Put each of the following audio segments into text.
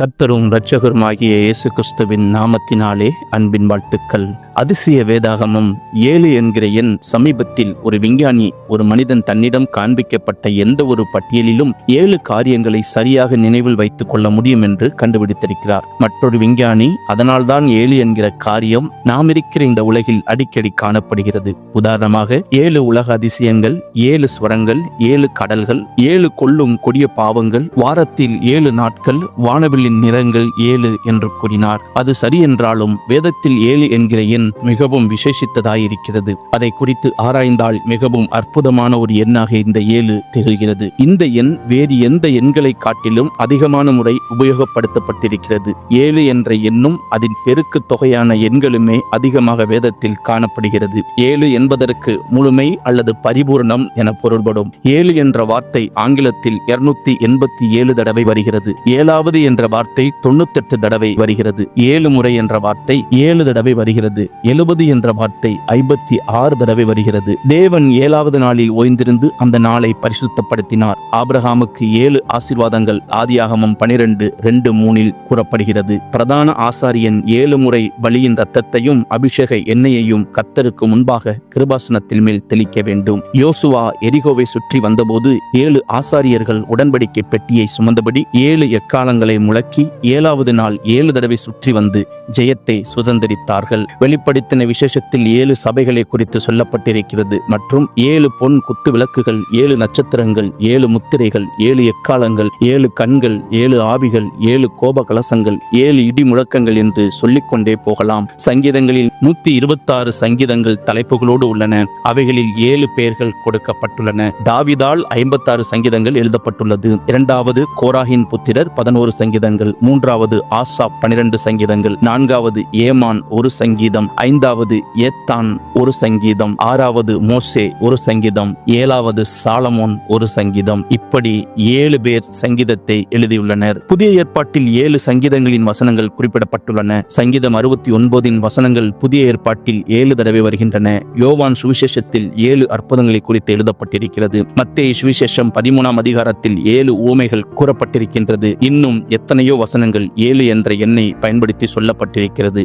கர்த்தரும் இரட்சகருமாகிய இயேசு கிறிஸ்துவின் நாமத்தினாலே அன்பின் வாழ்த்துக்கள். அதிசய வேதாகமம் 7 என்கிற எண் சமீபத்தில் ஒரு விஞ்ஞானி ஒரு மனிதன் தன்னிடம் காண்பிக்கப்பட்ட எந்த ஒரு பட்டியலிலும் 7 காரியங்களை சரியாக நினைவில் வைத்துக் கொள்ள முடியும் என்று கண்டுபிடித்திருக்கிறார். மற்றொரு விஞ்ஞானி அதனால்தான் 7 என்கிற காரியம் நாம் இருக்கிற இந்த உலகில் அடிக்கடி காணப்படுகிறது. உதாரணமாக 7 உலக அதிசயங்கள், 7 ஸ்வரங்கள், 7 கடல்கள், 7 கொல்லும் கொடிய பாவங்கள், வாரத்தில் 7 நாட்கள், வானவில் நிறங்கள் 7 என்று கூறினார். அது சரி என்றாலும் வேதத்தில் 7 என்கிற எண் மிகவும் விசேஷித்ததாயிருக்கிறது. அதை குறித்து ஆராய்ந்தால் மிகவும் அற்புதமான ஒரு எண்ணாக இந்த 7 திகழ்கிறது. இந்த எண் வேறு எந்த எண்களை காட்டிலும் அதிகமான முறை உபயோகப்படுத்தப்பட்டிருக்கிறது. 7 என்ற எண்ணும் அதன் பெருக்கு தொகையான எண்களுமே அதிகமாக வேதத்தில் காணப்படுகிறது. 7 என்பதற்கு முழுமை அல்லது பரிபூர்ணம் என பொருள்படும். 7 என்ற வார்த்தை ஆங்கிலத்தில் 287 தடவை வருகிறது. 7வது என்ற வார்த்தை 98 தடவை வருகிறது. 7 முறை என்ற வார்த்தை 7 தடவை வருகிறது. 70 என்ற வார்த்தை 56 தடவை வருகிறது. தேவன் 7வது நாளில் ஓய்ந்திருந்து அந்த நாளை பரிசுத்தப்படுத்தினார். ஆபிரகாமுக்கு 7 ஆசீர்வாதங்கள் ஆதியாகமம் 12:2-3 கூறப்படுகிறது. பிரதான ஆசாரியன் 7 முறை பலியின் இரத்தத்தையும் அபிஷேக எண்ணெயையும் கர்த்தருக்கு முன்பாக கிருபாசனத்தில் மேல் தெளிக்க வேண்டும். யோசுவா எரிகோவை சுற்றி வந்தபோது 7 ஆசாரியர்கள் உடன்படிக்கை பெட்டியை சுமந்தபடி 7 எக்காலங்களை முழக்கி 7வது நாள் 7 தடவை சுற்றி வந்து ஜெயத்தை சுதந்திரித்தார்கள். வெளிப்படுத்தின விசேஷத்தில் 7 சபைகளை குறித்து சொல்லப்பட்டிருக்கிறது. மற்றும் 7 பொன் குத்து விளக்குகள், 7 நட்சத்திரங்கள், 7 முத்திரைகள், 7 எக்காலங்கள், 7 கண்கள், 7 ஆவிகள், 7 கோப கலசங்கள், 7 இடி முழக்கங்கள் என்று சொல்லிக்கொண்டே போகலாம். சங்கீதங்களில் 126 சங்கீதங்கள் தலைப்புகளோடு உள்ளன. அவைகளில் 7 பெயர்கள் கொடுக்கப்பட்டுள்ளன. தாவீதால் 56 சங்கீதங்கள் எழுதப்பட்டுள்ளது. 2வது கோராகின் புத்திரர் 11 சங்கீதங்கள், 3வது ஆசாப் 12 சங்கீதங்கள், 4வது ஏமான் 1 சங்கீதம், 5வது ஏத்தான் 1 சங்கீதம், 6வது மோசே 1 சங்கீதம், 7வது சாலமோன் 1 சங்கீதம். இப்படி 7 பேர் சங்கீதத்தை எழுதியுள்ளனர். புதிய ஏற்பாட்டில் 7 சங்கீதங்களின் வசனங்கள் குறிப்பிடப்பட்டுள்ளன. சங்கீதம் 69 வசனங்கள் புதிய ஏற்பாட்டில் 7 தடவை வருகின்றன. யோவான் சுவிசேஷத்தில் 7 அற்புதங்களை குறித்து எழுதப்பட்டிருக்கிறது. மத்தேயு சுவிசேஷம் 13ஆம் அதிகாரத்தில் 7 உவமைகள் கூறப்பட்டிருக்கின்றது. இன்னும் எத்தனையோ வசனங்கள் 7 என்ற எண்ணை பயன்படுத்தி சொல்லப்பட்டிருக்கிறது.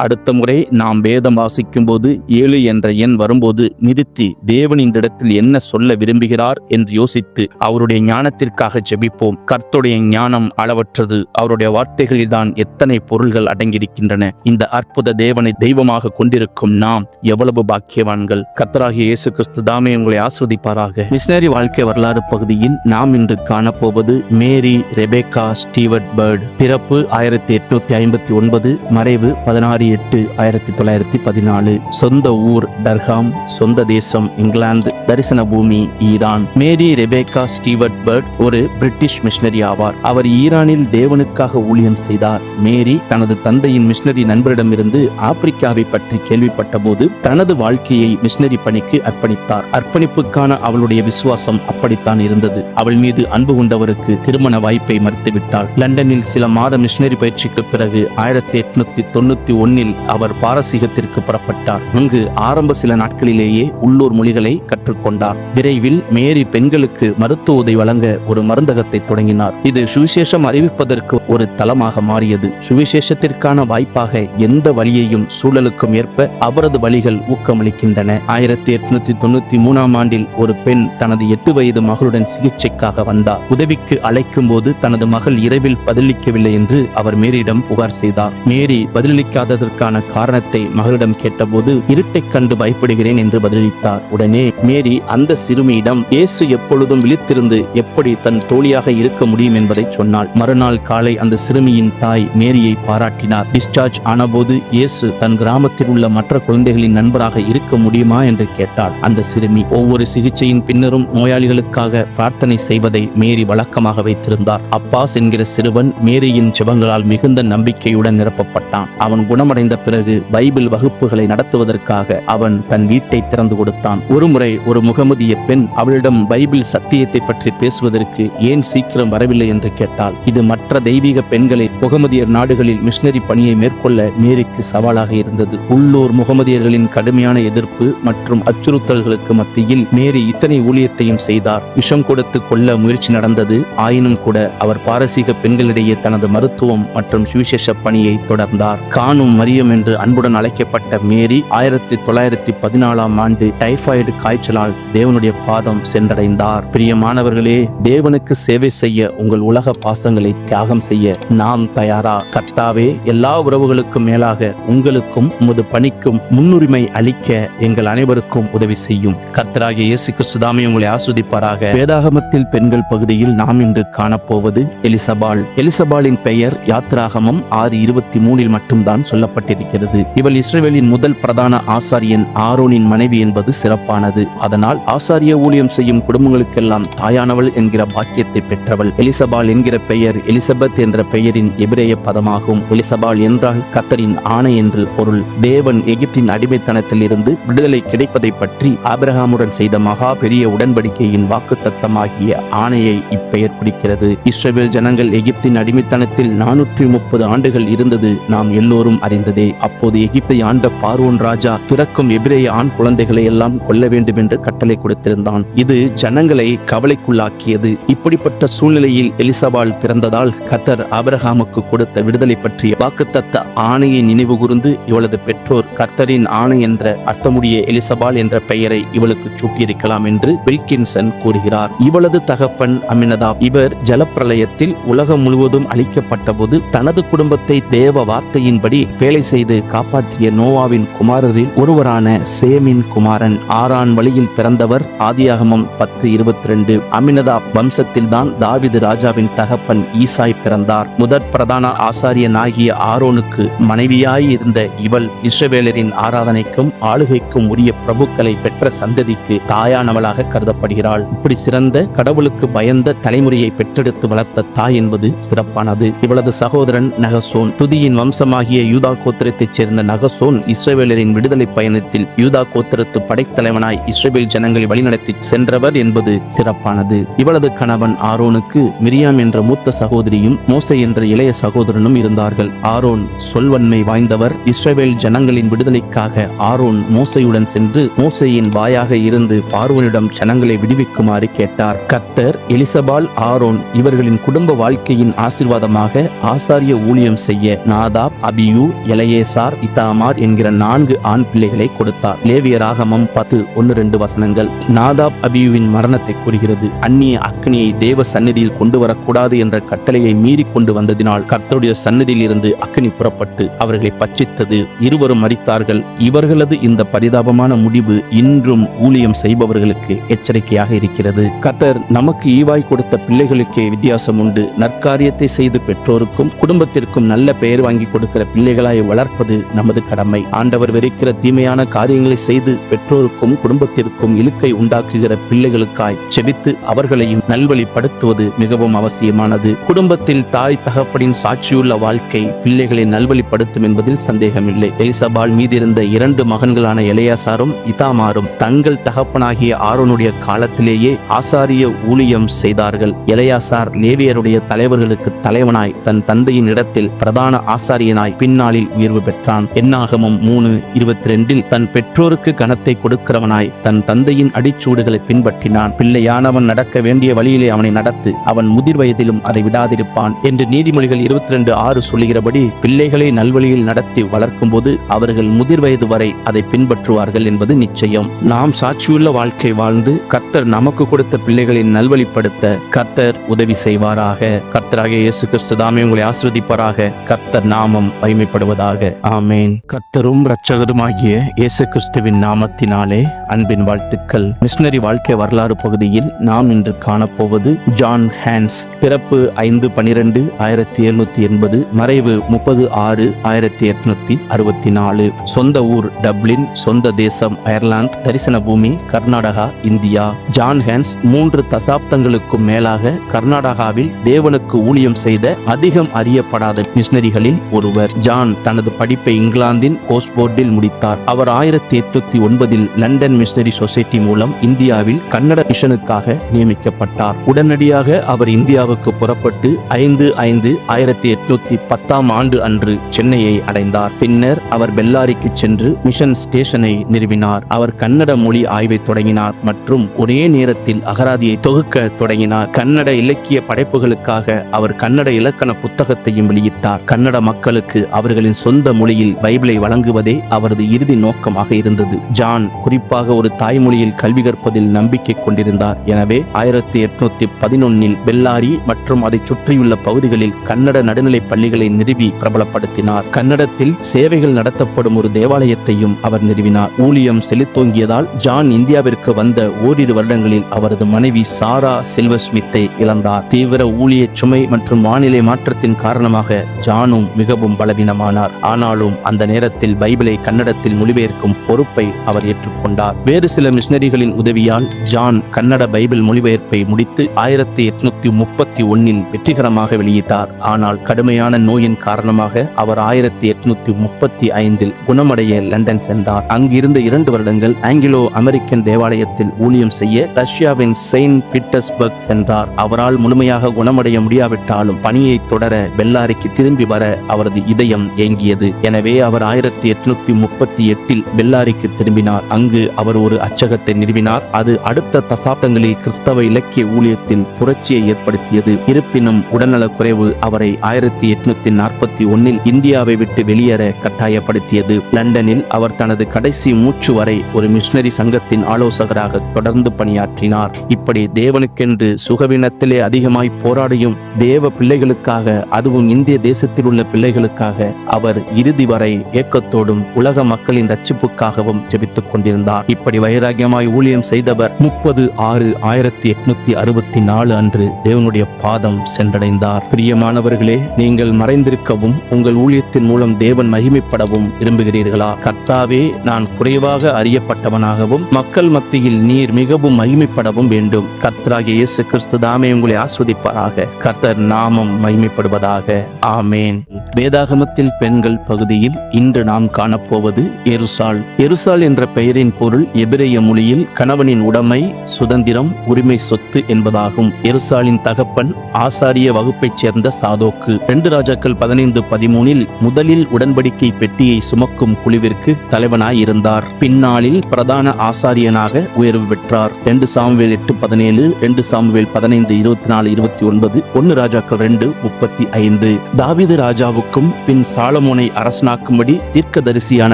அடுத்த முறை நாம் வேதம் வாசிக்கும் போது 7 என்ற எண் வரும்போது நிறுத்தி தேவன் இந்த இடத்தில் என்ன சொல்ல விரும்புகிறார் என்று யோசித்து அவருடைய ஞானத்திற்காக ஜெபிப்போம். கர்த்தருடைய ஞானம் அளவற்றது. அவருடைய வார்த்தைகளில் தான் எத்தனை பொருள்கள் அடங்கியிருக்கின்றன. இந்த அற்புத தேவனை தெய்வமாக கொண்டிருக்கும் நாம் எவ்வளவு பாக்கியவான்கள். கர்த்தராகிய இயேசு கிறிஸ்து தாமே உங்களை ஆஸ்வதிப்பாராக. மிஷனரி வாழ்க்கை வரலாறு பகுதியில் நாம் இன்று காணப்போவது மேரி ரெபேக்கா ஸ்டீவர்ட் பர்ட். பிறப்பு 1859, மறைவு 16/8/1914. சொந்த ஊர் டர்ஹாம், சொந்த தேசம் இங்கிலாந்து, தரிசன பூமி ஈரான். மேரி ரெபேக்கா ஸ்டீவர்ட் பர்ட் ஒரு பிரிட்டிஷ் மிஷனரி ஆவார். அவர் ஈரானில் தேவனுக்காக ஊழியம் செய்தார். மேரி தனது தந்தையின் மிஷனரி நண்பரிடமிருந்து ஆப்பிரிக்காவை பற்றி கேள்விப்பட்ட போது தனது வாழ்க்கையை மிஷனரி பணிக்கு அர்ப்பணித்தார். அர்ப்பணிப்புக்கான அவளுடைய விசுவாசம் அப்படித்தான் இருந்தது. அவள் மீது அன்பு கொண்டவருக்கு திருமண வாய்ப்பை மறுத்துவிட்டாள். லண்டனில் சில மாத மிஷனரி பயிற்சிக்கு பிறகு 1891 அவர் பாரசீகத்திற்கு புறப்பட்டார். அங்கு ஆரம்ப சில நாட்களிலேயே உள்ளூர் மொழிகளை கற்றுக்கொண்டார். விரைவில் மேரி பெண்களுக்கு மருத்துவ உதவி வழங்க ஒரு மருந்தகத்தை தொடங்கினார். இது சுவிசேஷம் அறிவிப்பதற்கு ஒரு தளமாக மாறியது. சுவிசேஷத்திற்கான வாய்ப்பாக எந்த வழியையும் சூழலுக்கும் ஏற்ப அவரது வழிகள் ஊக்கமளிக்கின்றன. 1893ஆம் ஆண்டில் ஒரு பெண் தனது 8 வயது மகளுடன் சிகிச்சைக்காக வந்தார். உதவிக்கு அழைக்கும் போது தனது மகள் இரவில் பதிலளிக்கவில்லை என்று அவர் மேரியிடம் புகார் செய்தார். மேரி பதிலளிக்காததற்கான காரணத்தை மகளிடம் கேட்டபோது இருட்டைக் கண்டு பயப்படுகிறேன் என்று பதிலளித்தார். உடனே மேரி அந்த சிறுமியிடம் இயேசு எப்பொழுதும் விழித்திருந்து எப்படி தன் தோழியாக இருக்க முடியும் என்பதை சொன்னாள். மறுநாள் காலை அந்த சிறுமியின் தாய் மேரியை பாராட்டினார். டிஸ்சார்ஜ் ஆனபோது இயேசு தன் கிராமத்தில் உள்ள மற்ற குழந்தைகளின் நண்பராக இருக்க முடியுமா என்று கேட்டாள். அந்த சிறுமி ஒவ்வொரு சிகிச்சையின் பின்னரும் நோயாளிகளுக்காக பிரார்த்தனை செய்வதை மேரி வழக்கமாக வைத்திருந்தார். அப்பாஸ் என்கிற சிறுவன் மேரியின் ஜெபங்களால் மிகுந்த நம்பிக்கையுடன் நிரப்பப்பட்டான். அவன் குணமடை திருமணமடைந்த பிறகு பைபிள் வகுப்புகளை நடத்துவதற்காக அவன் தன் வீட்டை திறந்து கொடுத்தான். ஒருமுறை ஒரு முகமதிய பெண் அவளிடம் பைபிள் சத்தியத்தை பற்றி பேசுவதற்கு ஏன் சீக்கிரம் வரவில்லை என்று கேட்டாள். இது மற்ற தெய்வீக பெண்களை முகமதியர் நாடுகளில் மிஷனரி பணியை மேற்கொள்ள மேரிக்கு சவாலாக இருந்தது. உள்ளூர் முகமதியர்களின் கடுமையான எதிர்ப்பு மற்றும் அச்சுறுத்தல்களுக்கு மத்தியில் மேரி இத்தனை ஊழியத்தையும் செய்தார். விஷம் கொடுத்து கொள்ள முயற்சி நடந்தது. ஆயினும் கூட அவர் பாரசீக பெண்களிடையே தனது மருத்துவம் மற்றும் சுவிசேஷ பணியை தொடர்ந்தார். காணும் மரியம் என்று அன்புடன் அழைக்கப்பட்ட மேரி 1914ஆம் ஆண்டு டைபாய்டு காய்ச்சலால் தேவனுடைய பாதம் சென்றடைந்தார். பிரியமானவர்களே, தேவனுக்கு சேவை செய்ய உங்கள் உலக பாசங்களை தியாகம் செய்ய நாம் தயாரா? கர்த்தாவே, எல்லா உறவுகளுக்கும் மேலாக உங்களுக்கும் உமது பணிக்கும் முன்னுரிமை அளிக்க எங்கள் அனைவருக்கும் உதவி செய்யும். கர்த்தராகிய இயேசு கிறிஸ்து தாமே உங்களை ஆஸ்வதிப்பாராக. வேதாகமத்தில் பெண்கள் பகுதியில் நாம் இன்று காணப்போவது எலிசபாள். எலிசபாளின் பெயர் யாத்திராகமம் 6:23 மட்டும்தான் சொல்லப்பட்டிருக்கிறது. இவள் இஸ்ரவேலின் முதல் பிரதான ஆசாரியன் ஆரோனின் மனைவி என்பது சிறப்பானது. அதனால் ஆசாரிய ஊழியம் செய்யும் குடும்பங்களுக்கெல்லாம் தாயானவள் என்கிற பாக்கியத்தை பெற்றவள். எலிசபாள் என்கிற பெயர் எலிசபெத் என்ற பெயரின் எபிரேய பதமாகும். எலிசபாள் என்றால் கர்த்தரின் ஆணை என்று பொருள். தேவன் எகிப்தின் அடிமைத்தனத்தில் இருந்து விடுதலை கிடைப்பதை பற்றி ஆபிரகாமுடன் செய்த மகா பெரிய உடன்படிக்கையின் வாக்குத்தத்தமாகிய ஆணையை இப்பெயர் குறிக்கிறது. இஸ்ரவேல் ஜனங்கள் எகிப்தின் அடிமைத்தனத்தில் 430 ஆண்டுகள் இருந்தது நாம் எல்லோரும் அறிந்ததே. அப்போது எகிப்தை ஆண்ட பார்வோன் ராஜா பிறக்கும் எபிரேய ஆண் குழந்தைகளை எல்லாம் கொல்ல வேண்டும் என்று கட்டளை கொடுத்திருந்தான். இது ஜனங்களை கவலைக்குள்ளாக்கியது. இப்படிப்பட்ட சூழ்நிலையில் எலிசபாள் பிறந்ததால் கர்த்தர் ஆபிரகாமுக்கு கொடுத்த விடுதலை பற்றிய வாக்குத்தத்த ஆணையை நினைவு கூர்ந்து இவளது பெற்றோர் கர்த்தரின் ஆணை என்ற அர்த்தமுடைய எலிசபாள் என்ற பெயரை இவளுக்கு சூட்டியிருக்கலாம் என்று வில்கின்சன் கூறுகிறார். இவளது தகப்பன் அமினதாப். இவர் ஜலப்பிரளயத்தில் உலகம் முழுவதும் அழிக்கப்பட்ட போது தனது குடும்பத்தை தேவ வார்த்தையின்படி வேலை செய்து காப்பாற்றிய நோவாவின் குமாரரில் ஒருவரான சேமின் குமாரன். ஆரான் வழியில் பிறந்தவர். ஆதியாகமம் 10:22. அமினதாப் வம்சத்தில் தான் தாவீது ராஜாவின் தகப்பன் ஈசாய் பிறந்தார். முதற் பிரதான ஆசாரியன் ஆகிய ஆரோனுக்கு மனைவியாய் இருந்த இவள் இஸ்ரவேலரின் ஆராதனைக்கும் ஆளுகைக்கும் உரிய பிரபுக்களை பெற்ற சந்ததிக்கு தாயானவளாக கருதப்படுகிறாள். இப்படி சிறந்த கடவுளுக்கு பயந்த தலைமுறையை பெற்றெடுத்து வளர்த்த தாய் என்பது சிறப்பானது. இவளது சகோதரன் நகசோன். துதியின் வம்சமாகிய யூதா கோத்திரத்தைச் சேர்ந்த நகசோன் இஸ்ரவேலரின் விடுதலை பயணத்தில் யூதா கோத்திரத்து படைத்தலைவனாய் இஸ்ரவேல் ஜனங்களை வழிநடத்தி சென்றவர் என்பது சிறப்பானது. இவளது கணவன் ஆரோனுக்கு மிரியாம் என்ற மூத்த சகோதரியும் மோசே என்ற இளைய சகோதரனும் இருந்தார்கள். ஆரோன் சொல்வன்மை வாய்ந்தவர். இஸ்ரவேல் ஜனங்களின் விடுதலைக்காக ஆரோன் மோசையுடன் சென்று மோசையின் வாயாக இருந்து பார்வோனிடம் ஜனங்களை விடுவிக்குமாறு கேட்டார். கர்த்தர் எலிசபாள், ஆரோன் இவர்களின் குடும்ப வாழ்க்கையின் ஆசீர்வாதமாக ஆசாரிய ஊழியம் செய்ய நாதாப், அபியூ, எலெயாசார், இத்தாமார் என்கிற 4 ஆண் பிள்ளைகளை கொடுத்தார். லேவியராகமம் 10:1-2 வசனங்கள் நாதாப் அபியூவின் மரணத்தை கூறுகிறது. அந்நிய அக்னியை தேவ சந்நிதியில் கொண்டு வரக்கூடாது என்ற கட்டளையை மீறி கொண்டு வந்ததினால் கர்த்தருடைய சந்நிதியில் இருந்து அக்னி புறப்பட்டு அவர்களை பட்சித்தது. இருவரும் மரித்தார்கள். இவர்களது இந்த பரிதாபமான முடிவு இன்றும் ஊழியம் செய்பவர்களுக்கு எச்சரிக்கையாக இருக்கிறது. கர்த்தர் நமக்கு ஈவாய் கொடுத்த பிள்ளைகளுக்கே வித்தியாசம் உண்டு. நற்காரியத்தை செய்து பெற்றோருக்கும் குடும்பத்திற்கும் நல்ல பெயர் வாங்கி கொடுக்கிற பிள்ளைகளாய் வளர்ப்பது நமது கடமை. ஆண்டவர் வெறுக்கிற தீமையான காரியங்களை செய்து பெற்றோருக்கும் குடும்பத்திற்கும் இழுக்கை உண்டாக்குகிற பிள்ளைகளுக்காய் செபித்து அவர்களையும் நல்வழிப்படுத்துவது மிகவும் அவசியமானது. குடும்பத்தில் தாய் தகப்பனின் சாட்சியுள்ள வாழ்க்கை பிள்ளைகளை நல்வழிப்படுத்தும் என்பதில் சந்தேகமில்லை. எலிசபாள் மீதிருந்த 2 மகன்களான எலெயாசாரும் இத்தாமாரும் தங்கள் தகப்பனாகிய ஆரோனுடைய காலத்திலேயே ஆசாரிய ஊழியம் செய்தார்கள். எலெயாசார் லேவியருடைய தலைவர்களுக்கு தலைவனாய் தன் தந்தையின் இடத்தில் பிரதான ஆசாரியனாய் பின்னாளில் உயர்வு பெற்றான். என்னாகமம் 3:22 தன் பெற்றோருக்கு கனத்தை கொடுக்கிறவனாய் தன் தந்தையின் அடிச்சூடுகளை பின்பற்றினான். பிள்ளையானவன் நடக்க வேண்டிய வழியிலே அவனை நடத்து, அவன் முதிர் வயதிலும் அதை விடாதிருப்பான் என்று நீதிமொழிகள் 22:6 சொல்லுகிறபடி பிள்ளைகளை நல்வழியில் நடத்தி வளர்க்கும் போது அவர்கள் முதிர் வயது வரை அதை பின்பற்றுவார்கள் என்பது நிச்சயம். நாம் சாட்சியுள்ள வாழ்க்கை வாழ்ந்து கர்த்தர் நமக்கு கொடுத்த பிள்ளைகளை நல்வழிப்படுத்த கர்த்தர் உதவி செய்வாராக. கர்த்தராகிய இயேசு கிறிஸ்து தாமே உங்களை ஆசீர்வதிப்பாராக. கர்த்தர் நாமம் மகிமைப்படுவதாக. ஆமேன். கர்த்தரும் இரட்சகருமாகிய இயேசு கிறிஸ்துவின் நாமத்தினாலே அன்பின் வாழ்த்துக்கள். மிஷனரி வாழ்க்கை வரலாறு பகுதியில் நாம் இன்று காணப்போவது ஜான் ஹான்ஸ். பிறப்பு 5/12/1780, மறைவு 30/6/1864. சொந்த ஊர் டப்ளின், சொந்த தேசம் அயர்லாந்து, தரிசன பூமி கர்நாடகா, இந்தியா. ஜான் ஹான்ஸ் 3 தசாப்தங்களுக்கும் மேலாக கர்நாடகாவில் தேவனுக்கு ஊழியம் செய்த அதிகம் அறியப்படாத மிஷனரிகளில் ஒருவர். ஜான் தனது படிப்பை இங்கிலாந்தின் கோஸ்போர்டில் முடித்தார். அவர் 1809 லண்டன் மிஷனரி சொசைட்டி மூலம் இந்தியாவில் கன்னட மிஷனுக்காக நியமிக்கப்பட்டார். உடனடியாக அவர் இந்தியாவுக்கு புறப்பட்டு 5/5/1810 அன்று சென்னையை அடைந்தார். பின்னர் அவர் பெல்லாரிக்கு சென்று மிஷன் ஸ்டேஷனை நிறுவினார். அவர் கன்னட மொழி ஆய்வை தொடங்கினார் மற்றும் ஒரே நேரத்தில் அகராதியை தொகுக்க தொடங்கினார். கன்னட இலக்கிய படைப்புகளுக்காக அவர் கன்னட இலக்கண புத்தகத்தையும் வெளியிட்டார். கன்னட மக்களுக்கு அவர்களின் சொந்த மொழியில் பைபிளை வழங்குவதே அவரது இறுதி நோக்கமாக இருந்தது. ஜான் குறிப்பாக ஒரு தாய்மொழியில் கல்வி கற்பதில் நம்பிக்கை கொண்டிருந்தார். எனவே 1811 பெல்லாரி மற்றும் அதை சுற்றியுள்ள பகுதிகளில் கன்னட நடுநிலைப் பள்ளிகளை நிறுவி பிரபலப்படுத்தினார். கன்னடத்தில் சேவைகள் நடத்தப்படும் ஒரு தேவாலயத்தையும் அவர் நிறுவினார். ஊழியம் செலுத்தோங்கியதால் ஜான் இந்தியாவிற்கு வந்த ஓரிரு வருடங்களில் அவரது மனைவி சாரா சில்வர் ஸ்மித்தை இழந்தார். தீவிர ஊழிய சுமை மற்றும் வானிலை மாற்றத்தின் காரணமாக ஜானும் மிகவும் பலவீனமானார். ஆனாலும் அந்த நேரத்தில் பைபிளை கன்னடத்தில் மொழிபெயர்க்கும் பொறுப்பை அவர் ஏற்றுக்கொண்டார். வேறு சில மிஷனரிகளின் உதவியால் ஜான் கன்னட பைபிள் மொழிபெயர்ப்பை முடித்து 1831 வெற்றிகரமாக வெளியிட்டார். ஆனால் கடுமையான நோயின் காரணமாக அவர் 1835 குணமடைய லண்டன் சென்றார். அங்கிருந்த 2 வருடங்கள் ஆங்கிலோ அமெரிக்கன் தேவாலயத்தில் ஊழியம் செய்ய ரஷ்யாவின் செயின்ட் பீட்டர்ஸ்பர்க் சென்றார். அவரால் முழுமையாக குணமடைய முடியாவிட்டாலும் பணியை தொடர பெல்லாரிக்கு திரும்பி வர அவரது இதயம் ஏங்கியது. எனவே அவர் 1838 பெல்லாரிக்கு திரும்பினார். அங்கு அவர் ஒரு அச்சகத்தை நிறுவினார். அது அடுத்த தசாப்தங்களில் கிறிஸ்தவ இலக்கிய ஊழியத்தில் புரட்சியை ஏற்படுத்தியது. இருப்பினும் உடல்நலக் குறைவு அவரை 1841 இந்தியாவை விட்டு வெளியேற கட்டாயப்படுத்தியது. லண்டனில் அவர் தனது கடைசி மூச்சு வரை ஒரு மிஷனரி சங்கத்தின் ஆலோசகராக தொடர்ந்து பணியாற்றினார். இப்படி தேவனுக்கென்று சுகவீனத்திலே அதிகமாய் போராடியும் தேவ பிள்ளைகளுக்காக, அதுவும் இந்திய தேசத்தில் உள்ள பிள்ளைகளுக்காக அவர் இறுதி வரை ஏக்கத்தோடும் உலக மக்களின் ரட்சிப்புக்காகவும் ஜெபித்துக் கொண்டிருந்தார். இப்படி வைராகியமாய் ஊழியம் செய்தவர் 30/6/1864 அன்று தேவனுடைய பாதம் சென்றடைந்தார். பிரியமானவர்களே, நீங்கள் மறைந்திருக்கவும் உங்கள் ஊழியத்தின் மூலம் தேவன் மகிமைப்படவும் விரும்புகிறீர்களா? கர்த்தாவே, நான் குறைவாக அறியப்பட்டவனாகவும் மக்கள் மத்தியில் நீர் மிகவும் மகிமைப்படவும் வேண்டும். கர்த்தராகிய இயேசு கிறிஸ்து தாமே உங்களை ஆஸ்வதிப்பாராக. கர்த்தர் நாமம் மகிமைப்படுவதாக. ஆமேன். வேதாகமத்தில் பெண்கள் பகுதியில் இன்று நாம் காணப்போவது எருசாள். எருசாள் என்ற பெயரின் பொருள் எபிரேய மொழியில் கணவனின் உடைமை, சுதந்திரம், உரிமை, சொத்து என்பதாகும். எருசாளின் தகப்பன் ஆசாரிய வகுப்பைச் சேர்ந்த சாதோக்கு. 2 ராஜாக்கள் 15:13 முதலில் உடன்படிக்கை பெட்டியை சுமக்கும் குழுவிற்கு தலைவனாய் இருந்தார். பின்னாளில் பிரதான ஆசாரியனாக உயர்வு பெற்றார். 2 சாமுவேல் 8:17, 2 சாமுவேல் 15:24-29, 1 ராஜாக்கள் 2:35. தாவீது ராஜாவுக்கும் பின் சாலமோனை அரசனாக்கும்படி தீர்க்கதரிசியான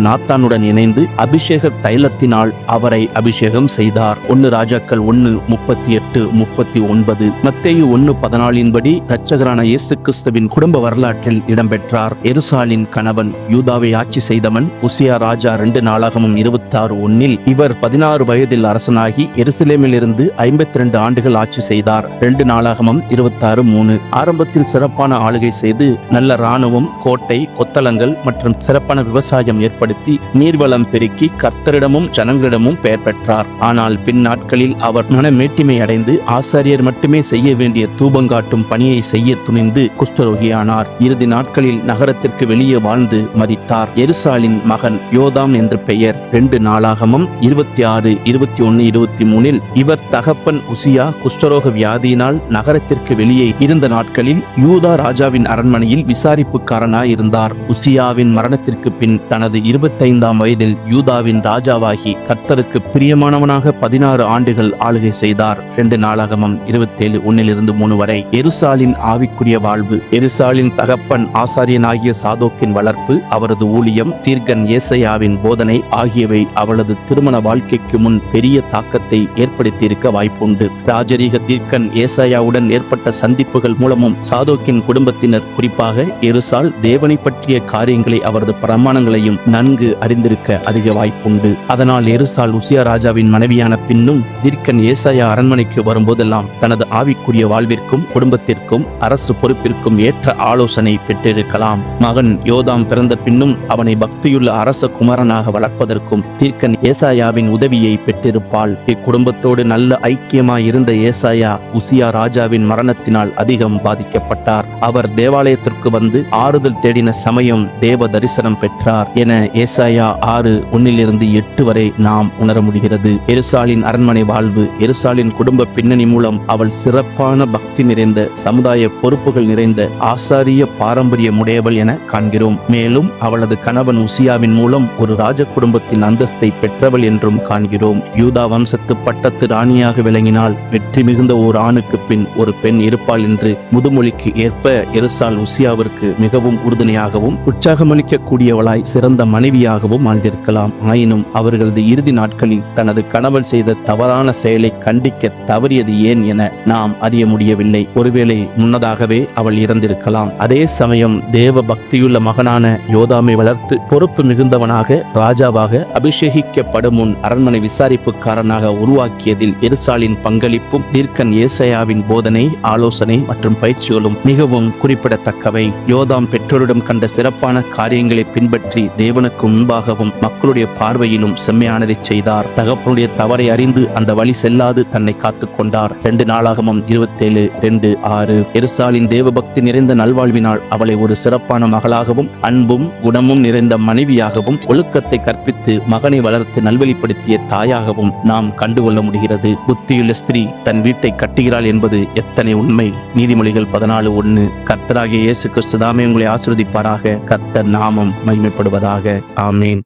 நாத்தானுடன் இணைந்து அபிஷேக தைலத்தினால் அவரை அபிஷேகம் செய்தார். 1 ராஜாக்கள் 1:38-39. மத்தேயு 1:14 படி இரட்சகரான இயேசு கிறிஸ்துவின் குடும்ப வரலாற்றில் இடம்பெற்றார். எருசாலின் கணவன் யூதாவை ஆட்சி செய்தவன் உசியா ராஜா. 2 நாளாகமம் 26:1 இவர் 16 வயதில் அரசனாகி எருசலேமில் இருந்து 52 ஆண்டுகள் ஆட்சி செய்தார். 2 நாளாகமம் 26:3. ஆரம்பத்தில் சிறப்பான ஆளுகை செய்து நல்ல இராணுவம், கோட்டை, கொத்தளங்கள் மற்றும் சிறப்பான விவசாயம் ஏற்படுத்தி நீர்வளம் பெருக்கி கர்த்தரிடமும் ஜனங்களிடமும் பெயர் பெற்றார். ஆனால் பின் நாட்களில் அவர் மனமேட்டிமை அடைந்து ஆசாரியர் மட்டுமே செய்ய வேண்டிய தூபங்காட்டும் பணியை செய்ய துணிந்து குஷ்டரோகியானார். இறுதி நாட்களில் நகரத்திற்கு வெளியே வாழ்ந்து மரித்தார். எருசாலின் மகன் யோதாம் என்று பெயர். 2 நாளாகமம் 26, 21, 23 இவர் தகப்பன் உசியா குஷ்டரோக வியாதியினால் நகரத்திற்கு வெளியே இருந்த நாட்களில் யூதா ராஜாவின் அரண்மனையில் விசாரிப்புக்காரனாய் இருந்தார். உசியாவின் மரணத்திற்கு பின் தனது 25ஆம் வயதில் யூதாவின் ராஜாவாகி கர்த்தருக்கு பிரியமானவனாக 16 ஆண்டுகள் ஆளுகை செய்தார். 2 நாளாகமம் 27:1-3 வரை. எருசாலின் ஆவிக்குரிய வாழ்வு. எருசாலின் தகப்பன் ஆசாரியனாகிய சாதோக்கின் வளர்ப்பு, அவரது ஊழியம், தீர்க்கன் ஏசாயாவின் போதனை ஆகியவை அவளது திருமண வாழ்க்கைக்கு முன் பெரிய தாக்கத்தை ஏற்படுத்தியிருக்க வாய்ப்புண்டு. ராஜரீக தீர்க்கன் ஏசாயாவுடன் ஏற்பட்ட சந்திப்புகள் மூலமும் சாதோக்கின் குடும்பத்தினர், குறிப்பாக எருசால் தேவனை பற்றிய காரியங்களை, அவரது பிரமாணங்களையும் நன்கு அறிந்திருக்க அதிக வாய்ப்புண்டு. அதனால் எருசால் உசியா ராஜாவின் மனைவியான பின்னும் தீர்க்கன் ஏசாயா அரண்மனைக்கு வரும்போதெல்லாம் தனது ஆவிக்குரிய வாழ்விற்கும் குடும்பத்திற்கும் அரசு பொறுப்பிற்கும் ஏற்ற ஆலோசனை பெற்றிருக்கலாம். மகன் யோதாம் பிறந்த பின்னும் அவனை பக்தியுள்ள அரச குமாரனாக வளர்ப்பதற்கும் தீர்க்கன் ஏசாயாவின் உதவியை பெற்றிருப்பாள். இக்குடும்பத்தோடு நல்ல ஐக்கியமாய் இருந்த ஏசாயா உசியா ராஜாவின் மரணத்தினால் அதிகம் பாதிக்கப்பட்டார். அவர் தேவாலயத்திற்கு வந்து ஆறுதல் தேடின சமயம் தேவ தரிசனம் பெற்றார் என ஏசாயா 6:1-8 வரை நாம் உணர முடிகிறது. எருசாலின் அரண்மனை வாழ்வு, எருசாலின் குடும்ப பின்னணி மூலம் அவள் சிறப்பான பக்தி நிறைந்த சமுதாய பொறுப்புகள் நிறைந்த ஆசாரிய பாரம்பரியம் உடையவள் என காண்கிறோம். மேலும் அவளது கணவன் உசியாவின் மூலம் ஒரு ராஜ குடும்பத்தின் அந்தஸ்தை பெற்றவள் என்றும் காண்கிறோம். யூதா வம்சத்து பட்டத்து ராணியாக விளங்கினால் வெற்றி மிகுந்த ஓர் ஆணுக்கு பின் ஒரு பெண் இருப்பாள் என்று முதுமொழிக்கு ஏற்ப எருசால் உசியாவிற்கு மிகவும் உறுதுணையாகவும் உற்சாகமளிக்கக்கூடியவளாய் சிறந்த மனைவியாகவும் வாழ்ந்திருக்கலாம். ஆயினும் அவர்களது இறுதி நாட்களில் தனது கணவன் செய்த தவறான செயலை கண்டிக்க தவறியது ஏன் என நாம் அறிய முடியவில்லை. ஒருவேளை முன்னதாகவே அவள் இறந்திருக்கலாம். அதே சமயம் தேவ பக்தியுள்ள மகனான யோதாமை வளர்த்து பொறுப்பு மிகுந்தவனாக ராஜாவாக அபிஷேகிக்கப்படும் முன் அரண்மனை விசாரிப்புக்காரனாக உருவாக்கியதில் எருசாலின் பங்களிப்பும் தீர்க்கன் ஏசாயாவின் போதனை, ஆலோசனை மற்றும் பயிற்சிகளும் மிகவும் குறிப்பிடத்தக்கவை. யோதாம் பெற்றோரிடம் கண்ட சிறப்பான காரியங்களை பின்பற்றி தேவனுக்கு முன்பாகவும் மக்களுடைய பார்வையிலும் செம்மையானதை செய்தார். தகப்பனுடைய தவறை அறிந்து அந்த வழி செல்லாது தன்னை காத்துக் கொண்டார். 2 நாளாகமம் 27:2-6. எருசாலின் தேவபக்தி நிறைந்த நல்வாழ்வினால் அவளை ஒரு சிறப்பான மகளாகவும் அன்பும் குணமும் நிறைந்த மனைவியாகவும் ஒழுக்கத்தை கற்பித்து மகனை வளர்த்து நல்வழிப்படுத்திய தாயாகவும் நாம் கண்டுகொள்ள முடிகிறது. புத்தியுள்ள ஸ்திரீ தன் வீட்டை கட்டுகிறாள் என்பது எத்தனை உண்மை. நீதிமொழிகள் 14:1. கர்த்தராகிய இயேசு கிறிஸ்து தாமே உங்களை ஆசீர்வதிப்பாராக. கர்த்தர் நாமம் மகிமைப்படுவதாக. ஆமேன்.